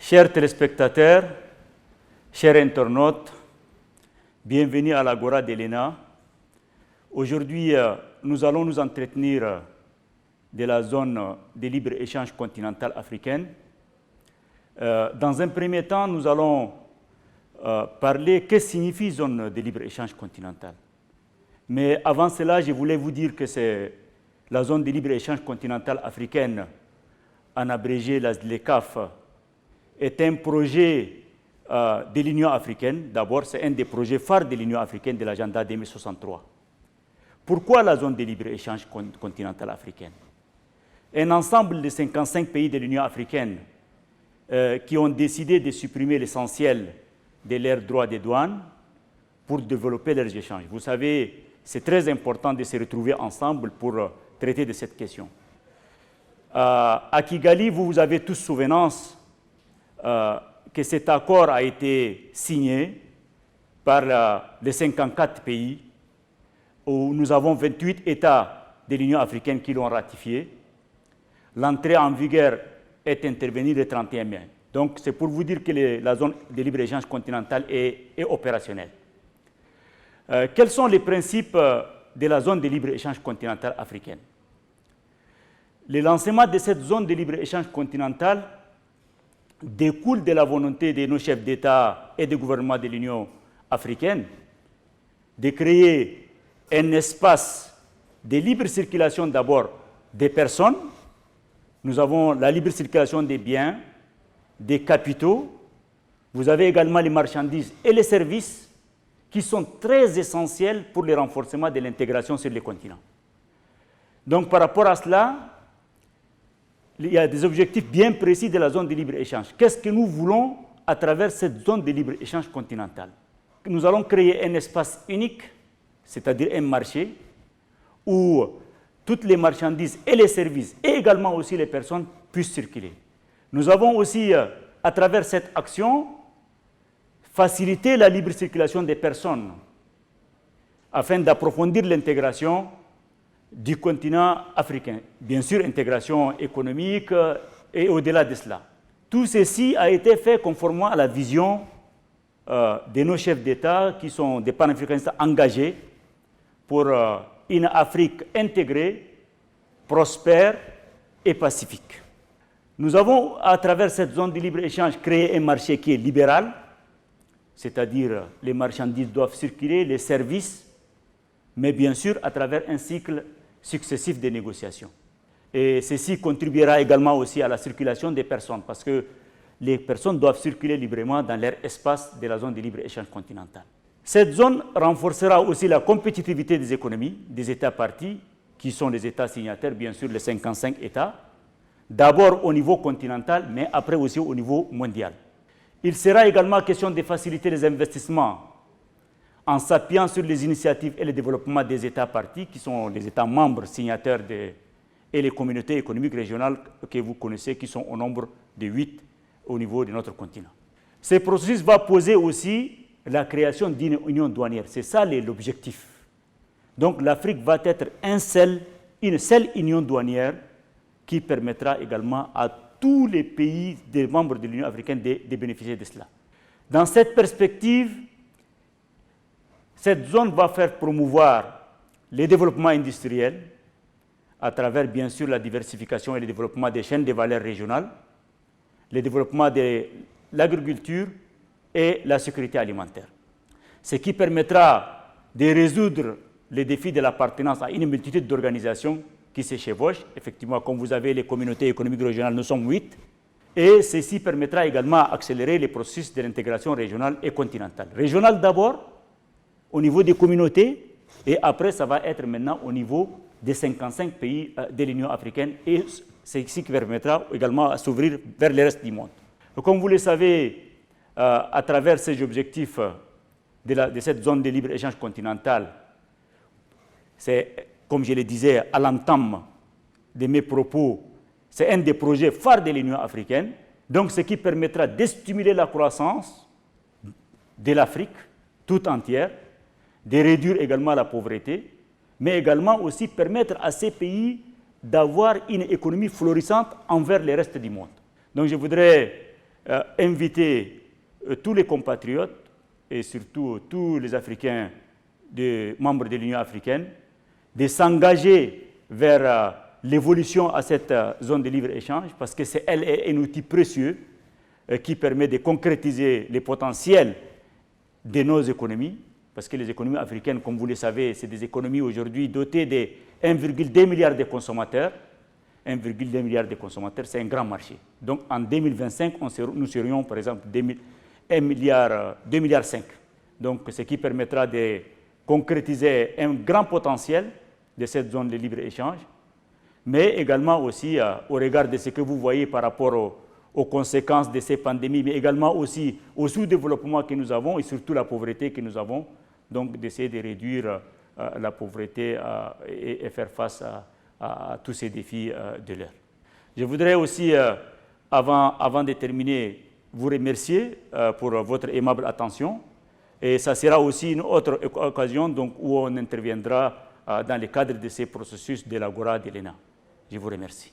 Chers téléspectateurs, chers internautes, bienvenue à l'Agora de l'ENA. Aujourd'hui, nous allons nous entretenir de la zone de libre-échange continentale africaine. Dans un premier temps, nous allons parler que signifie zone de libre-échange continentale. Mais avant cela, je voulais vous dire que c'est la zone de libre-échange continentale africaine, en abrégé la ZLECAf, est un projet de l'Union africaine. D'abord, c'est un des projets phares de l'Union africaine de l'agenda 2063. Pourquoi la zone de libre-échange continentale africaine? Un ensemble de 55 pays de l'Union africaine qui ont décidé de supprimer l'essentiel de leurs droits de douane pour développer leurs échanges. Vous savez, c'est très important de se retrouver ensemble pour traiter de cette question. À Kigali, vous avez tous souvenance que cet accord a été signé par les 54 pays, où nous avons 28 États de l'Union africaine qui l'ont ratifié. L'entrée en vigueur est intervenue le 31 mai. Donc, c'est pour vous dire que la zone de libre-échange continentale est opérationnelle. Quels sont les principes de la zone de libre-échange continentale africaine? Le lancement de cette zone de libre-échange continentale découle de la volonté de nos chefs d'État et de gouvernement de l'Union africaine de créer un espace de libre circulation d'abord des personnes. Nous avons la libre circulation des biens, des capitaux. Vous avez également les marchandises et les services qui sont très essentiels pour le renforcement de l'intégration sur les continents. Donc par rapport à cela, il y a des objectifs bien précis de la zone de libre-échange. Qu'est-ce que nous voulons à travers cette zone de libre-échange continentale? Nous allons créer un espace unique, c'est-à-dire un marché, où toutes les marchandises et les services, et également aussi les personnes, puissent circuler. Nous avons aussi, à travers cette action, facilité la libre circulation des personnes, afin d'approfondir l'intégration du continent africain. Bien sûr, intégration économique et au-delà de cela. Tout ceci a été fait conformément à la vision de nos chefs d'État qui sont des panafricanistes engagés pour une Afrique intégrée, prospère et pacifique. Nous avons, à travers cette zone de libre-échange, créé un marché qui est libéral, c'est-à-dire les marchandises doivent circuler, les services, mais bien sûr à travers un cycle successif de négociations. Et ceci contribuera également aussi à la circulation des personnes, parce que les personnes doivent circuler librement dans leur espace de la zone de libre-échange continentale. Cette zone renforcera aussi la compétitivité des économies des États partis, qui sont les États signataires, bien sûr les 55 États, d'abord au niveau continental, mais après aussi au niveau mondial. Il sera également question de faciliter les investissements en s'appuyant sur les initiatives et le développement des États partis, qui sont les États membres signataires et les communautés économiques régionales que vous connaissez, qui sont au nombre de 8 au niveau de notre continent. Ce processus va poser aussi la création d'une union douanière. C'est ça l'objectif. Donc l'Afrique va être une seule union douanière qui permettra également à tous les pays des membres de l'Union africaine de bénéficier de cela. Dans cette perspective, cette zone va faire promouvoir le développement industriel à travers, bien sûr, la diversification et le développement des chaînes de valeur régionales, le développement de l'agriculture et la sécurité alimentaire. Ce qui permettra de résoudre les défis de l'appartenance à une multitude d'organisations qui se chevauchent. Effectivement, comme vous avez les communautés économiques régionales, nous sommes 8. Et ceci permettra également d'accélérer les processus de l'intégration régionale et continentale. Régionale d'abord, au niveau des communautés, et après, ça va être maintenant au niveau des 55 pays de l'Union africaine, et c'est ce qui permettra également de s'ouvrir vers le reste du monde. Donc, comme vous le savez, à travers ces objectifs de cette zone de libre-échange continentale, c'est, comme je le disais à l'entame de mes propos, c'est un des projets phares de l'Union africaine, donc ce qui permettra de stimuler la croissance de l'Afrique tout entière, de réduire également la pauvreté, mais également aussi permettre à ces pays d'avoir une économie florissante envers le reste du monde. Donc je voudrais inviter tous les compatriotes et surtout tous les Africains membres de l'Union africaine de s'engager vers l'évolution à cette zone de libre-échange parce que elle est un outil précieux qui permet de concrétiser les potentiels de nos économies, parce que les économies africaines, comme vous le savez, c'est des économies aujourd'hui dotées de 1,2 milliard de consommateurs. 1,2 milliard de consommateurs, c'est un grand marché. Donc en 2025, nous serions par exemple 2,5 milliards. Donc ce qui permettra de concrétiser un grand potentiel de cette zone de libre-échange, mais également aussi au regard de ce que vous voyez par rapport aux conséquences de ces pandémies, mais également aussi au sous-développement que nous avons et surtout la pauvreté que nous avons, donc d'essayer de réduire la pauvreté et faire face à tous ces défis de l'heure. Je voudrais aussi, avant de terminer, vous remercier pour votre aimable attention. Et ça sera aussi une autre occasion donc, où on interviendra dans le cadre de ces processus de l'Agora de l'ENA. Je vous remercie.